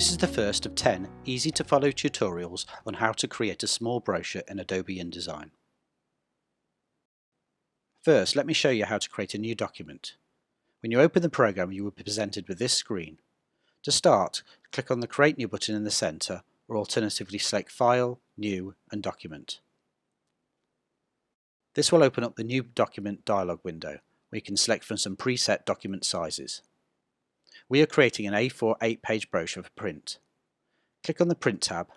This is the first of 10 easy-to-follow tutorials on how to create a small brochure in Adobe InDesign. First, let me show you how to create a new document. When you open the program, you will be presented with this screen. To start, click on the Create New button in the center, or alternatively select File, New and Document. This will open up the New Document dialog window, where you can select from some preset document sizes. We are creating an A4 8-page brochure for print. Click on the Print tab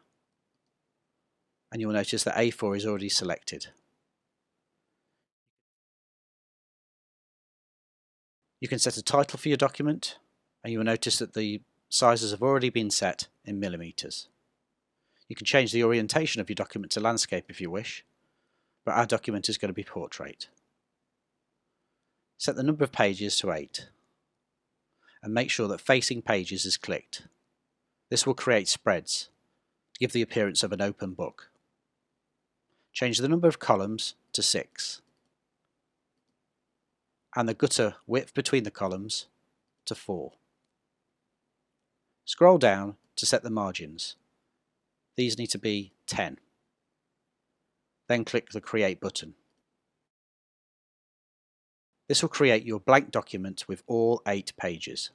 and you will notice that A4 is already selected. You can set a title for your document and you will notice that the sizes have already been set in millimeters. You can change the orientation of your document to landscape if you wish, but our document is going to be portrait. Set the number of pages to 8 and make sure that Facing Pages is clicked. This will create spreads to give the appearance of an open book. Change the number of columns to 6 and the gutter width between the columns to 4. Scroll down to set the margins. These need to be 10. Then click the Create button. This will create your blank document with all 8 pages.